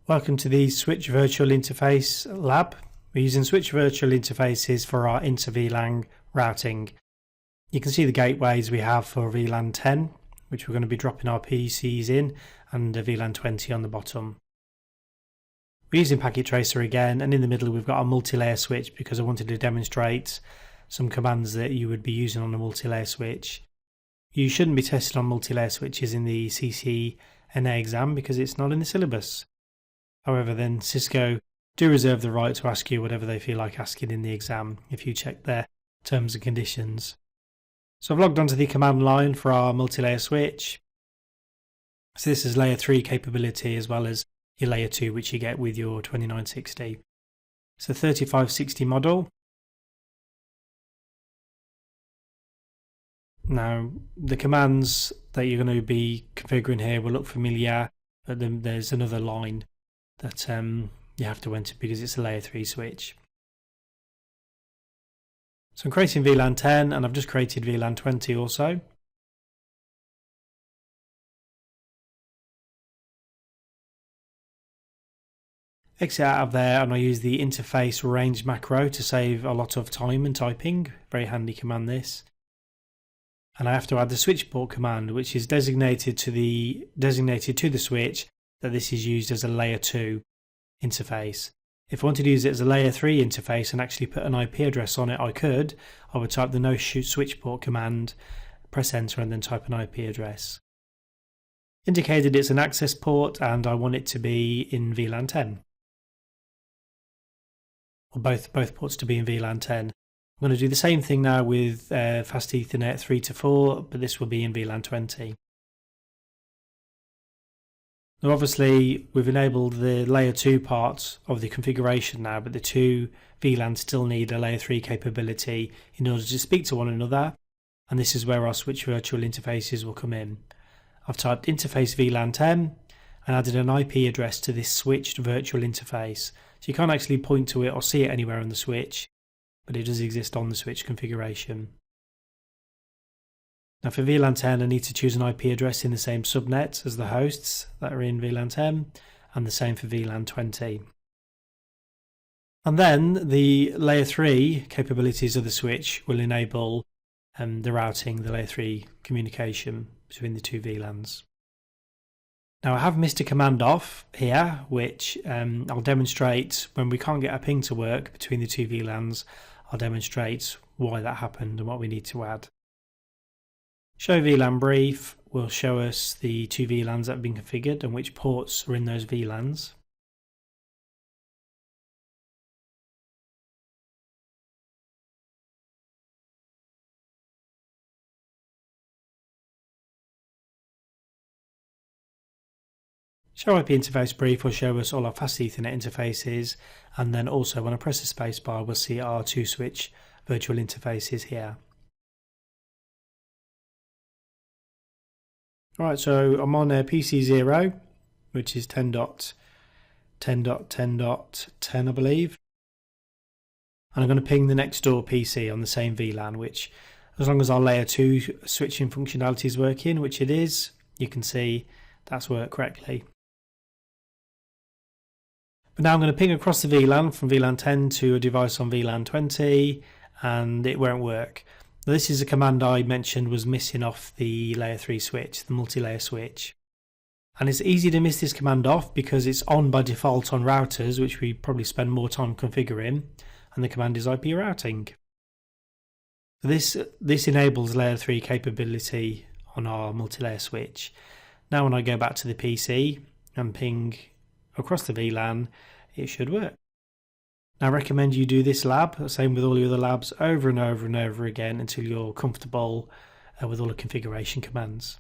Welcome to the Switch Virtual Interface lab. We're using Switch Virtual Interfaces for our inter-VLAN routing. You can see the gateways we have for VLAN 10, which we're going to be dropping our PCs in, and VLAN 20 on the bottom. We're using Packet Tracer again, and in the middle we've got our multi-layer switch because I wanted to demonstrate some commands that you would be using on a multi-layer switch. You shouldn't be testing on multi-layer switches in the CCNA exam because it's not in the syllabus. However, then Cisco do reserve the right to ask you whatever they feel like asking in the exam if you check their terms and conditions. So I've logged onto the command line for our multi-layer switch. So this is layer 3 capability as well as your layer 2 which you get with your 2960. It's a 3560 model. Now the commands that you're going to be configuring here will look familiar, but then there's another line that you have to enter because it's a layer 3 switch. So I'm creating VLAN 10 and I've just created VLAN 20 also. Exit out of there and I use the interface range macro to save a lot of time and typing. Very handy command this. And I have to add the switch port command, which is designated to the switch that this is used as a layer 2 interface. If I wanted to use it as a layer 3 interface and actually put an IP address on it, I would type the no switch port command, press enter and then type an IP address. Indicated it's an access port and I want it to be in VLAN 10. Or both ports to be in VLAN 10. I'm going to do the same thing now with Fast Ethernet 3 to 4, but this will be in VLAN 20. Now obviously we've enabled the layer 2 part of the configuration now, but the two VLANs still need a layer 3 capability in order to speak to one another, and this is where our switch virtual interfaces will come in. I've typed interface VLAN 10 and added an IP address to this switched virtual interface, so you can't actually point to it or see it anywhere on the switch, but it does exist on the switch configuration. Now for VLAN 10 I need to choose an IP address in the same subnet as the hosts that are in VLAN 10 and the same for VLAN 20. And then the layer 3 capabilities of the switch will enable the routing, the layer 3 communication between the two VLANs. Now I have missed a command off here which I'll demonstrate when we can't get a ping to work between the two VLANs. I'll demonstrate why that happened and what we need to add. Show VLAN brief will show us the two VLANs that have been configured and which ports are in those VLANs. Show IP interface brief will show us all our Fast Ethernet interfaces, and then also when I press the spacebar we'll see our two switch virtual interfaces here. Alright, so I'm on PC 0, which is 10.10.10.10 I believe. And I'm going to ping the next door PC on the same VLAN, which as long as our layer 2 switching functionality is working, which it is, you can see that's worked correctly. But now I'm going to ping across the VLAN from VLAN 10 to a device on VLAN 20 and it won't work. This is a command I mentioned was missing off the layer 3 switch, the multi-layer switch. And it's easy to miss this command off because it's on by default on routers, which we probably spend more time configuring, and the command is IP routing. This enables layer 3 capability on our multi-layer switch. Now when I go back to the PC and ping across the VLAN, it should work. Now I recommend you do this lab, same with all your other labs, over and over and over again until you're comfortable with all the configuration commands.